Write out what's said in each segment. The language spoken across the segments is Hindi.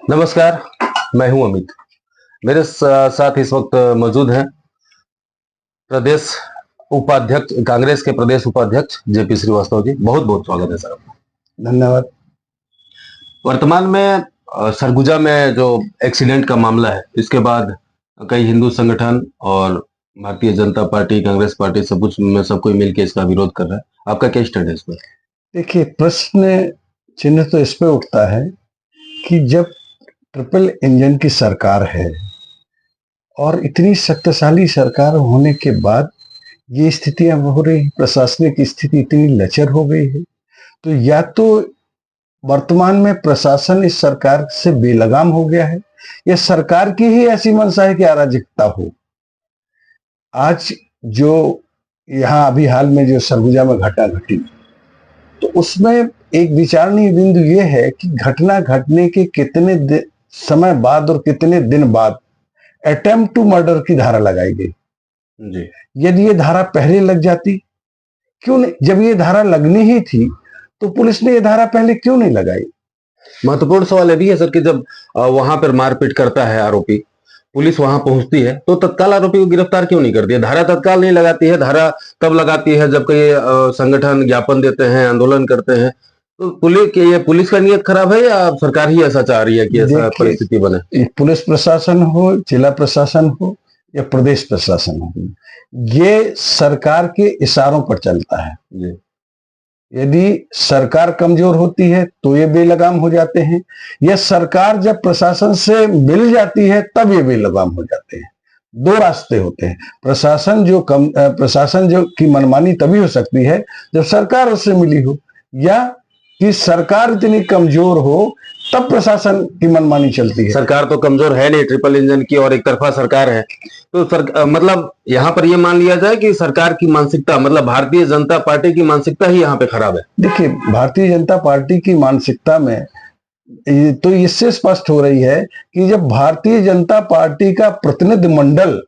नमस्कार। मैं हूं अमित। मेरे साथ इस वक्त मौजूद हैं प्रदेश उपाध्यक्ष, कांग्रेस के प्रदेश उपाध्यक्ष जेपी श्रीवास्तव जी। बहुत बहुत स्वागत है सर आपका। धन्यवाद। वर्तमान में सरगुजा में जो एक्सीडेंट का मामला है, इसके बाद कई हिंदू संगठन और भारतीय जनता पार्टी, कांग्रेस पार्टी सब कोई मिलकर इसका विरोध कर रहा है। आपका क्या स्टैंड है इस पर? देखिए, प्रश्न चिन्ह तो इस पे उठता है कि जब ट्रिपल इंजन की सरकार है और इतनी शक्तिशाली सरकार होने के बाद ये स्थितियां हो रही, प्रशासनिक स्थिति इतनी लचर हो गई है, तो या तो वर्तमान में प्रशासन इस सरकार से बेलगाम हो गया है या सरकार की ही ऐसी मंशा है कि अराजकता हो। आज जो यहाँ अभी हाल में जो सरगुजा में घटना घटी, तो उसमें एक विचारणीय बिंदु यह है कि घटना घटने के कितने समय बाद और कितने दिन बाद अटेम्प्ट टू मर्डर की धारा लगाई गई जी। यदि ये धारा पहले लग जाती, क्यों नहीं? जब ये धारा लगनी ही थी तो पुलिस ने ये धारा पहले क्यों नहीं लगाई? महत्वपूर्ण सवाल यह भी है सर कि जब वहां पर मारपीट करता है आरोपी, पुलिस वहां पहुंचती है तो तत्काल आरोपी को गिरफ्तार क्यों नहीं करती है? धारा तत्काल नहीं लगाती है। धारा तब लगाती है जब कोई संगठन ज्ञापन देते हैं, आंदोलन करते हैं। तो पुलिस का नियत खराब है या सरकार ही ऐसा चाह रही है कि ऐसा परिस्थिति बने? पुलिस प्रशासन हो, जिला प्रशासन हो या प्रदेश प्रशासन हो, ये सरकार के इशारों पर चलता है। जी। यदि सरकार कमजोर होती है तो ये बेलगाम हो जाते हैं, या सरकार जब प्रशासन से मिल जाती है तब ये बेलगाम हो जाते हैं। दो रास्ते होते हैं। प्रशासन जो की मनमानी तभी हो सकती है जब सरकार उससे मिली हो, या कि सरकार इतनी कमजोर हो तब प्रशासन की मनमानी चलती है। सरकार तो कमजोर है नहीं, ट्रिपल इंजन की और एक तरफा सरकार है। तो मतलब यहाँ पर यह मान लिया जाए कि सरकार की मानसिकता, मतलब भारतीय जनता पार्टी की मानसिकता ही यहाँ पे खराब है। देखिए, भारतीय जनता पार्टी की मानसिकता में तो इससे स्पष्ट हो रही है कि जब भारतीय जनता पार्टी का प्रतिनिधि मंडल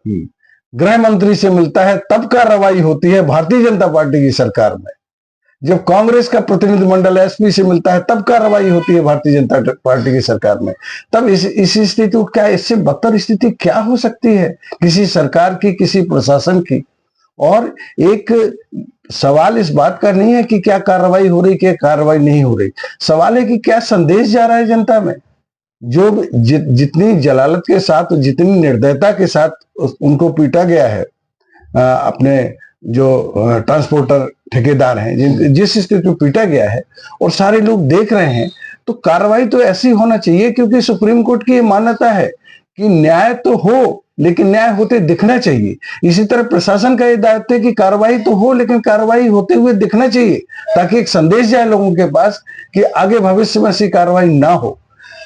गृह मंत्री से मिलता है तब कार्रवाई होती है भारतीय जनता पार्टी की सरकार में। जब कांग्रेस का प्रतिनिधि मंडल एसपी से मिलता है तब कार्रवाई होती है भारतीय जनता पार्टी की सरकार में। तब इस स्थिति को क्या, इससे बदतर स्थिति क्या हो सकती है किसी सरकार की, किसी प्रशासन की? और एक सवाल इस बात का नहीं है कि क्या कार्रवाई हो रही, क्या कार्रवाई नहीं हो रही। सवाल है कि क्या संदेश जा रहा है जनता में। जो जितनी जलालत के साथ, जितनी निर्दयता के साथ उनको पीटा गया है, अपने जो ट्रांसपोर्टर ठेकेदार हैं, जिस स्थिति में पीटा गया है और सारे लोग देख रहे हैं, तो कार्रवाई तो ऐसी होना चाहिए, क्योंकि सुप्रीम कोर्ट की मान्यता है कि न्याय तो हो लेकिन न्याय होते दिखना चाहिए। इसी तरह प्रशासन का यह दायित्व है कि कार्रवाई तो हो लेकिन कार्रवाई होते हुए दिखना चाहिए, ताकि एक संदेश जाए लोगों के पास कि आगे भविष्य में ऐसी कार्रवाई ना हो।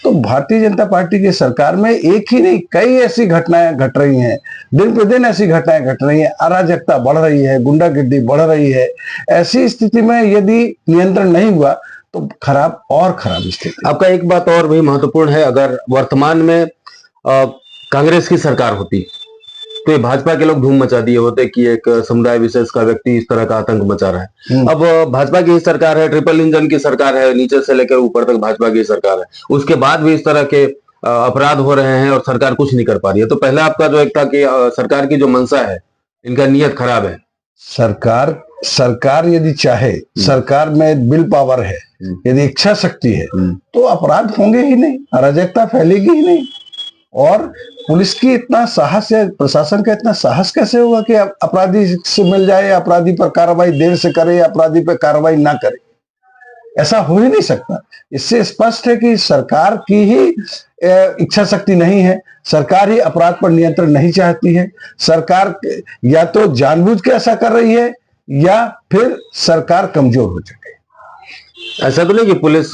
तो भारतीय जनता पार्टी की सरकार में एक ही नहीं, कई ऐसी घटनाएं घट रही हैं, दिन पे दिन ऐसी घटनाएं घट रही हैं। अराजकता बढ़ रही है, गुंडागिर्दी बढ़ रही है। ऐसी स्थिति में यदि नियंत्रण नहीं हुआ तो खराब और खराब स्थिति। आपका एक बात और भी महत्वपूर्ण है, अगर वर्तमान में कांग्रेस की सरकार होती तो ये भाजपा के लोग धूम मचा दिए होते कि एक समुदाय विशेष का व्यक्ति इस तरह का आतंक मचा रहा है। अब भाजपा की सरकार है, ट्रिपल इंजन की सरकार है, नीचे से लेकर ऊपर तक भाजपा की सरकार है, उसके बाद भी इस तरह के अपराध हो रहे हैं और सरकार कुछ नहीं कर पा रही है। तो पहले आपका जो एक था कि सरकार की जो मंशा है, इनका नियत खराब है। सरकार यदि चाहे, सरकार में विल पावर है, यदि इच्छा शक्ति है, तो अपराध होंगे ही नहीं, अराजकता फैलेगी ही नहीं। और पुलिस की इतना साहस या प्रशासन का इतना साहस कैसे होगा कि अपराधी से मिल जाए, अपराधी पर कार्रवाई देर से करे, अपराधी पर कार्रवाई ना करे? ऐसा हो ही नहीं सकता। इससे स्पष्ट है कि सरकार की ही इच्छा शक्ति नहीं है, सरकार ही अपराध पर नियंत्रण नहीं चाहती है। सरकार या तो जानबूझ के ऐसा कर रही है या फिर सरकार कमजोर हो चुकी है। ऐसा तो नहीं कि पुलिस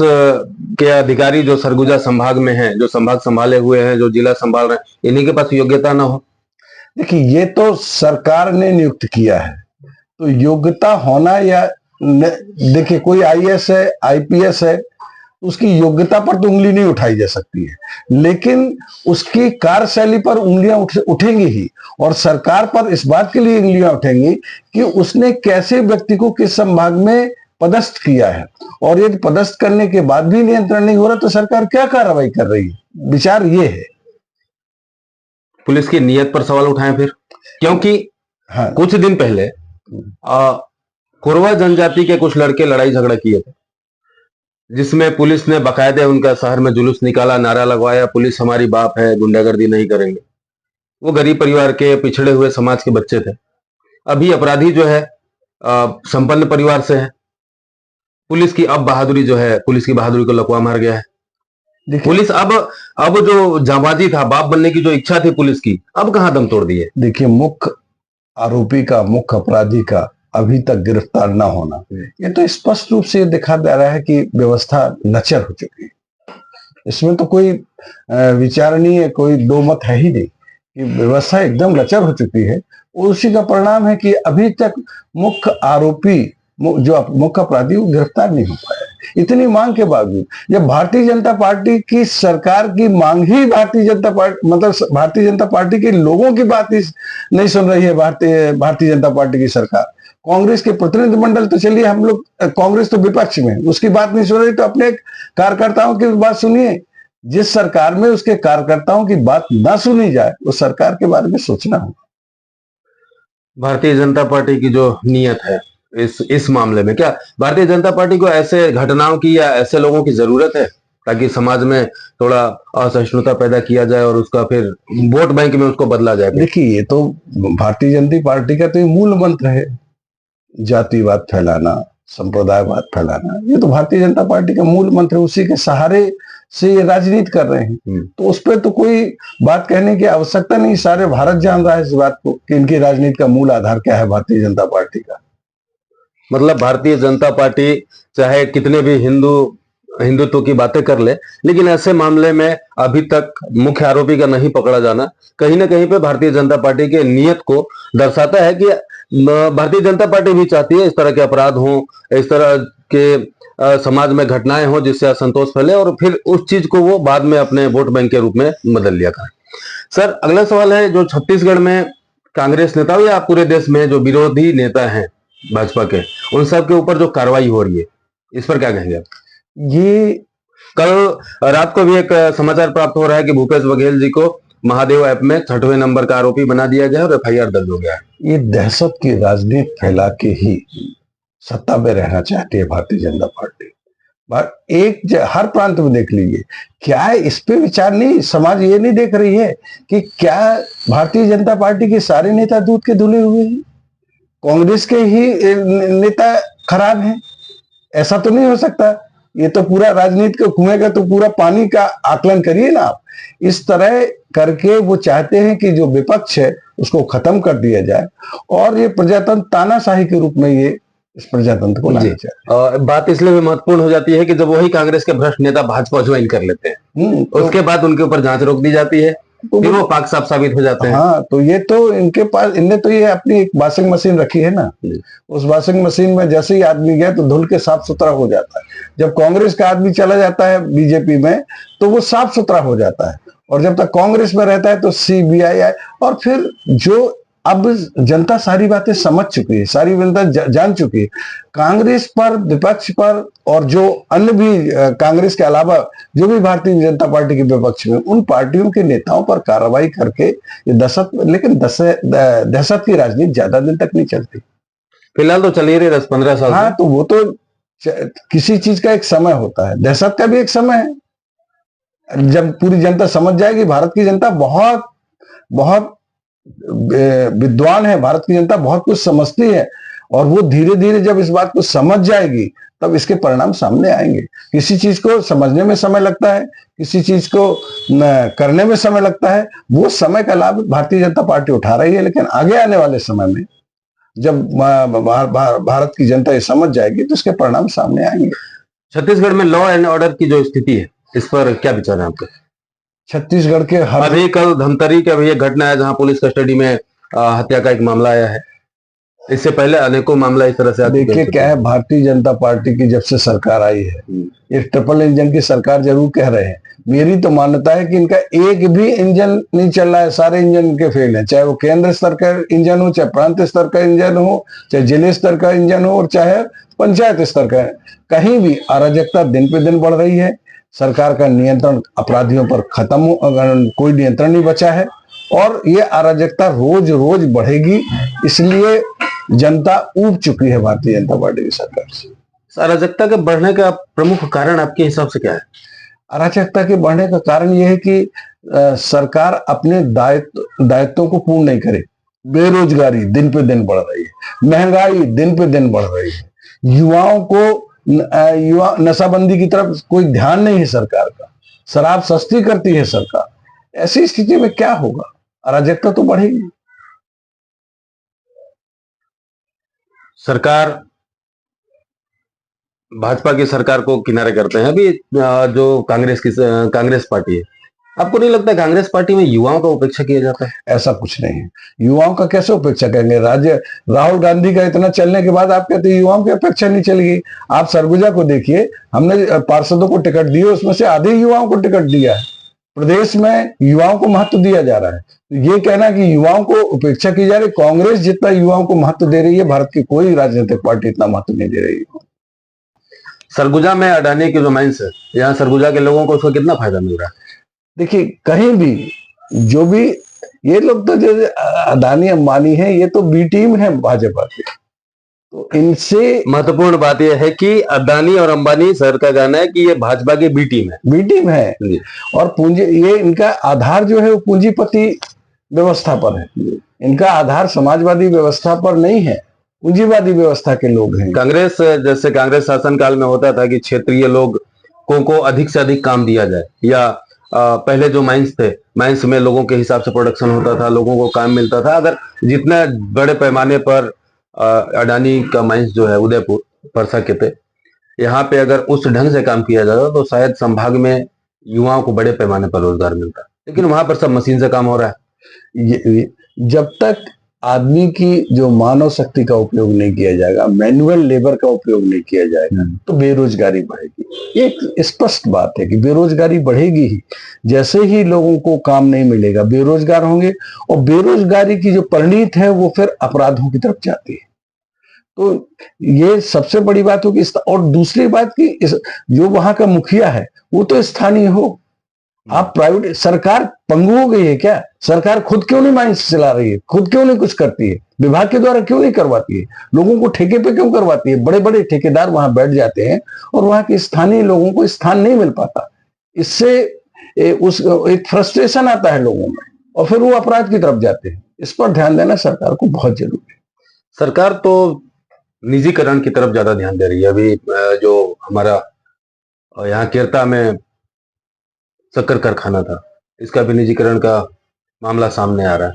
के अधिकारी जो सरगुजा संभाग में हैं, जो संभाग संभाले हुए हैं, जो जिला संभाल रहे हैं, इन्हीं के पास योग्यता ना हो? देखिए, ये तो सरकार ने नियुक्त किया है, तो योग्यता होना या देखिए, कोई आईएएस है, आईपीएस है, उसकी योग्यता पर तो उंगली नहीं उठाई जा सकती है, लेकिन उसकी कार्यशैली पर उंगलियां उठेंगी ही। और सरकार पर इस बात के लिए उंगलियां उठेंगी कि उसने कैसे व्यक्ति को किस संभाग में पदस्थ किया है, और यदि पदस्थ करने के बाद भी नियंत्रण नहीं हो रहा तो सरकार क्या कार्रवाई कर रही है? विचार ये है। पुलिस की नीयत पर सवाल उठाएं फिर, क्योंकि हाँ, कुछ दिन पहले कोरवा जनजाति के कुछ लड़के लड़ाई झगड़ा किए थे, जिसमें पुलिस ने बाकायदे उनका शहर में जुलूस निकाला, नारा लगवाया, पुलिस हमारी बाप है, गुंडागर्दी नहीं करेंगे। वो गरीब परिवार के, पिछड़े हुए समाज के बच्चे थे। अभी अपराधी जो है संपन्न परिवार से है। पुलिस की अब बहादुरी जो है, पुलिस की बहादुरी को लकवा मार गया है। पुलिस अब जो जाबाजी था, बाप बनने की जो इच्छा थी पुलिस की, अब कहां दम तोड़ दी है। देखिए, मुख्य आरोपी का, मुख्य अपराधी का अभी तक गिरफ्तार न होना, ये तो स्पष्ट रूप से दिखा दे रहा है कि व्यवस्था लचर हो चुकी है। इसमें तो कोई विचार नहीं है, कोई दो मत है ही नहीं कि व्यवस्था एकदम लचर हो चुकी है। उसी का परिणाम है कि अभी तक मुख्य आरोपी, जो मुख्य अपराधी, वो गिरफ्तार नहीं हो पाया। इतनी मांग के बावजूद, जब भारतीय जनता पार्टी की सरकार की मांग ही भारतीय जनता पार्टी, मतलब भारतीय जनता पार्टी के लोगों की बात ही नहीं सुन रही है भारतीय जनता पार्टी की सरकार। कांग्रेस के प्रतिनिधिमंडल तो चलिए, हम लोग, कांग्रेस तो विपक्ष में, उसकी बात नहीं सुन रही, तो अपने कार्यकर्ताओं की बात सुनिए। जिस सरकार में उसके कार्यकर्ताओं की बात ना सुनी जाए, उस सरकार के बारे में सोचना होगा। भारतीय जनता पार्टी की जो नीयत है इस मामले में, क्या भारतीय जनता पार्टी को ऐसे घटनाओं की या ऐसे लोगों की जरूरत है ताकि समाज में थोड़ा असहिष्णुता पैदा किया जाए और उसका फिर वोट बैंक में उसको बदला जाए? देखिए, ये तो भारतीय जनता पार्टी का तो ये मूल मंत्र है, जातिवाद फैलाना, संप्रदायवाद फैलाना। ये तो भारतीय जनता पार्टी का मूल मंत्र है, उसी के सहारे से ये राजनीति कर रहे हैं। तो उस पर तो कोई बात कहने की आवश्यकता नहीं। सारे भारत जान रहा है इस बात को कि इनकी राजनीति का मूल आधार क्या है भारतीय जनता पार्टी का। मतलब भारतीय जनता पार्टी चाहे कितने भी हिंदुत्व की बातें कर ले, लेकिन ऐसे मामले में अभी तक मुख्य आरोपी का नहीं पकड़ा जाना कहीं ना कहीं पे भारतीय जनता पार्टी के नियत को दर्शाता है कि भारतीय जनता पार्टी भी चाहती है इस तरह के अपराध हों, इस तरह के समाज में घटनाएं हों जिससे असंतोष फैले और फिर उस चीज को वो बाद में अपने वोट बैंक के रूप में बदल लिया करें। सर, अगला सवाल है, जो छत्तीसगढ़ में कांग्रेस नेता हो या पूरे देश में जो विरोधी नेता हैं भाजपा के, उन सब के ऊपर जो कार्रवाई हो रही है, इस पर क्या कहेंगे आप? ये कल रात को भी एक समाचार प्राप्त हो रहा है कि भूपेश बघेल जी को महादेव ऐप में 6वें नंबर का आरोपी बना दिया गया और एफआईआर दर्ज हो गया है। ये दहशत की राजनीति फैला के ही सत्ता में रहना चाहती है भारतीय जनता पार्टी। हर प्रांत में देख लीजिए, क्या है इस पे विचार नहीं, समाज ये नहीं देख रही है कि क्या भारतीय जनता पार्टी के सारे नेता दूध के धुले हुए हैं, कांग्रेस के ही नेता खराब हैं? ऐसा तो नहीं हो सकता। ये तो पूरा राजनीति का कुएं का तो पूरा पानी का आकलन करिए ना आप। इस तरह करके वो चाहते हैं कि जो विपक्ष है उसको खत्म कर दिया जाए और ये प्रजातंत्र तानाशाही के रूप में ये इस प्रजातंत्र को लाना चाहिए। बात इसलिए भी महत्वपूर्ण हो जाती है कि जब वही कांग्रेस के भ्रष्ट नेता भाजपा ज्वाइन कर लेते हैं, उसके बाद उनके ऊपर जांच रोक दी जाती है, फिर वो पाक साफ साबित हो जाते हैं। हाँ, तो ये तो इनके पास, इनने तो ये अपनी एक वॉशिंग मशीन रखी है ना, उस वॉशिंग मशीन में जैसे ही आदमी गया तो धुल के साफ सुथरा हो जाता है। जब कांग्रेस का आदमी चला जाता है बीजेपी में तो वो साफ सुथरा हो जाता है, और जब तक कांग्रेस में रहता है तो सीबीआई और फिर जो अब जनता सारी बातें समझ चुकी है, सारी जनता जान चुकी है। कांग्रेस पर, विपक्ष पर और जो अन्य भी कांग्रेस के अलावा जो भी भारतीय जनता पार्टी के विपक्ष में, उन पार्टियों के नेताओं पर कार्रवाई करके ये दहशत, लेकिन दहशत की राजनीति ज्यादा दिन तक नहीं चलती। फिलहाल तो चल ही रही 10-15 साल। हाँ, तो वो तो किसी चीज का एक समय होता है, दहशत का भी एक समय है। जब पूरी जनता समझ जाएगी, भारत की जनता बहुत बहुत विद्वान है, भारत की जनता बहुत कुछ समझती है, और वो धीरे धीरे जब इस बात को समझ जाएगी तब इसके परिणाम सामने आएंगे। किसी चीज को समझने में समय लगता है, किसी चीज को करने में समय लगता है, वो समय का लाभ भारतीय जनता पार्टी उठा रही है। लेकिन आगे आने वाले समय में जब भारत की जनता ये समझ जाएगी तो इसके परिणाम सामने आएंगे। छत्तीसगढ़ में लॉ एंड ऑर्डर की जो स्थिति है, इस पर क्या विचार है आपके? छत्तीसगढ़ के अभी कल धमतरी का भी एक घटना है जहां पुलिस कस्टडी में हत्या का एक मामला आया है। इससे पहले अनेकों मामला इस तरह से आ चुके देखिए हैं। क्या है, भारतीय जनता पार्टी की जब से सरकार आई है, ये ट्रिपल इंजन की सरकार जरूर कह रहे हैं, मेरी तो मान्यता है कि इनका एक भी इंजन नहीं चल रहा है, सारे इंजन इनके फेल हैं। चाहे वो केंद्र स्तर का इंजन हो, चाहे प्रांत स्तर का इंजन हो, चाहे जिले स्तर का इंजन हो, और चाहे पंचायत स्तर का, कहीं भी अराजकता दिन पे दिन बढ़ रही है। सरकार का नियंत्रण अपराधियों पर खत्म हो, कोई नियंत्रण नहीं बचा है, और ये अराजकता रोज रोज बढ़ेगी। इसलिए जनता ऊब चुकी है भारतीय जनता पार्टी की सरकार से। अराजकता के बढ़ने का प्रमुख कारण आपके हिसाब से क्या है? अराजकता के बढ़ने का कारण यह है कि सरकार अपने दायित्वों को पूर्ण नहीं करे। बेरोजगारी दिन पे दिन बढ़ रही है, महंगाई दिन पे दिन बढ़ रही है, युवाओं को युवा नशाबंदी की तरफ कोई ध्यान नहीं है सरकार का, शराब सस्ती करती है सरकार। ऐसी स्थिति में क्या होगा? अराजकता तो बढ़ेगी। सरकार भाजपा की सरकार को किनारे करते हैं अभी जो कांग्रेस पार्टी है। आपको नहीं लगता कांग्रेस पार्टी में युवाओं का उपेक्षा किया जाता है? ऐसा कुछ नहीं है। युवाओं का कैसे उपेक्षा करेंगे? राहुल गांधी का इतना चलने के बाद आप कहते हैं युवाओं की अपेक्षा नहीं चलेगी। आप सरगुजा को देखिए, हमने पार्षदों को टिकट दिए, उसमें से आधे युवाओं को टिकट दिया है। प्रदेश में युवाओं को महत्व दिया जा रहा है। तो ये कहना कि युवाओं को उपेक्षा की जा रही, कांग्रेस जितना युवाओं को महत्व दे रही है, भारत की कोई राजनीतिक पार्टी इतना महत्व नहीं दे रही है। सरगुजा में अडानी की जो माइंस है, यहाँ सरगुजा के लोगों को उसका कितना फायदा मिल रहा है? देखिए, कहीं भी जो भी ये लोग तो जो अदानी अंबानी है, ये तो बी टीम है भाजपा की। तो इनसे महत्वपूर्ण बात यह है कि अदानी और अंबानी सर का कहना है कि ये भाजपा की बी टीम है। और पूंजी, ये इनका आधार जो है वो पूंजीपति व्यवस्था पर है। इनका आधार समाजवादी व्यवस्था पर नहीं है, पूंजीवादी व्यवस्था के लोग हैं। कांग्रेस, जैसे कांग्रेस शासनकाल में होता था कि क्षेत्रीय लोगों को अधिक से अधिक काम दिया जाए, या पहले जो माइंस थे, माइंस में लोगों के हिसाब से प्रोडक्शन होता था, लोगों को काम मिलता था। अगर जितने बड़े पैमाने पर अडानी का माइंस जो है उदयपुर परसा के थे, यहाँ पे अगर उस ढंग से काम किया जाता तो शायद संभाग में युवाओं को बड़े पैमाने पर रोजगार मिलता। लेकिन वहां पर सब मशीन से काम हो रहा है। जब तक आदमी की जो मानव शक्ति का उपयोग नहीं किया जाएगा, मैनुअल लेबर का उपयोग नहीं किया जाएगा, तो बेरोजगारी बढ़ेगी। एक स्पष्ट बात है कि बेरोजगारी बढ़ेगी ही। जैसे ही लोगों को काम नहीं मिलेगा, बेरोजगार होंगे, और बेरोजगारी की जो परिणीत है वो फिर अपराधों की तरफ जाती है। तो ये सबसे बड़ी बात होगी। और दूसरी बात कि जो वहां का मुखिया है वो तो स्थानीय हो। आप प्राइवेट, सरकार पंगु हो गई है क्या? सरकार खुद क्यों नहीं माइंस चला रही है? खुद क्यों नहीं कुछ करती है? विभाग के द्वारा क्यों नहीं करवाती है? लोगों को ठेके पे क्यों करवाती है? बड़े बड़े ठेकेदार वहां बैठ जाते हैं और वहां के स्थानीय लोगों को स्थान नहीं मिल पाता। इससे एक फ्रस्ट्रेशन आता है लोगों में, और फिर वो अपराध की तरफ जाते हैं। इस पर ध्यान देना सरकार को बहुत जरूरी है। सरकार तो निजीकरण की तरफ ज्यादा ध्यान दे रही है। अभी जो हमारा यहाँ केरता में शक्कर कारखाना था, इसका भी निजीकरण का मामला सामने आ रहा है।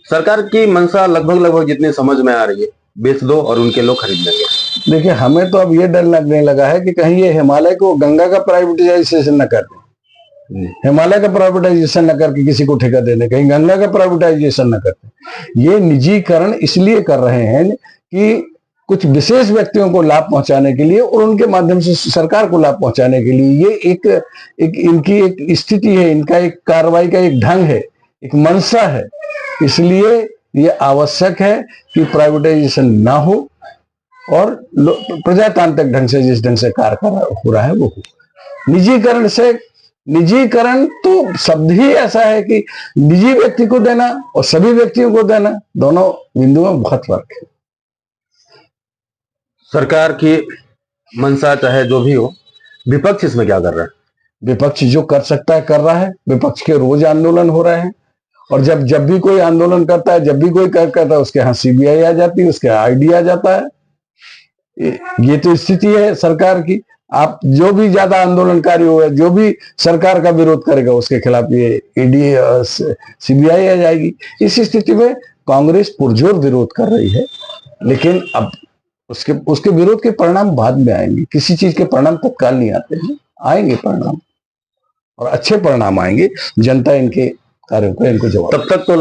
सरकार की मंशा लगभग जितनी समझ में आ रही है, बेच दो और उनके लोग खरीद लेंगे। देखिए, हमें तो अब ये डर लगने लगा है कि कहीं ये हिमालय को गंगा का प्राइवेटाइजेशन न कर दे, हिमालय का प्राइवेटाइजेशन न करके किसी को ठेका दे दे, कहीं गंगा का प्राइवेटाइजेशन न करते। ये निजीकरण इसलिए कर रहे हैं कि कुछ विशेष व्यक्तियों को लाभ पहुंचाने के लिए, और उनके माध्यम से सरकार को लाभ पहुंचाने के लिए। ये एक इनकी एक स्थिति है, इनका एक कार्रवाई का एक ढंग है, एक मंशा है। इसलिए ये आवश्यक है कि प्राइवेटाइजेशन ना हो, और प्रजातांत्रिक ढंग से जिस ढंग से कार्य हो रहा है वो हो। निजीकरण तो शब्द ही ऐसा है कि निजी व्यक्ति को देना और सभी व्यक्तियों को देना, दोनों बिंदुओं में बहुत फर्क है। सरकार की मंशा चाहे जो भी हो, विपक्ष इसमें क्या कर रहा है? विपक्ष जो कर सकता है कर रहा है। विपक्ष के रोज आंदोलन हो रहे हैं, और जब भी कोई आंदोलन करता है, जब भी कोई करता है, उसके यहाँ सीबीआई आ जाती है, उसके आईडी आ जाता है। ये तो स्थिति है सरकार की। आप जो भी ज्यादा आंदोलनकारी होगा, जो भी सरकार का विरोध करेगा, उसके खिलाफ ये ईडी सीबीआई आ जाएगी। इस स्थिति में कांग्रेस पुरजोर विरोध कर रही है, लेकिन अब उसके विरोध के परिणाम बाद में आएंगे। किसी चीज के परिणाम तत्काल नहीं आते हैं, आएंगे परिणाम, और अच्छे परिणाम आएंगे। जनता इनके कार्यों का इनको जवाब। तब तक तो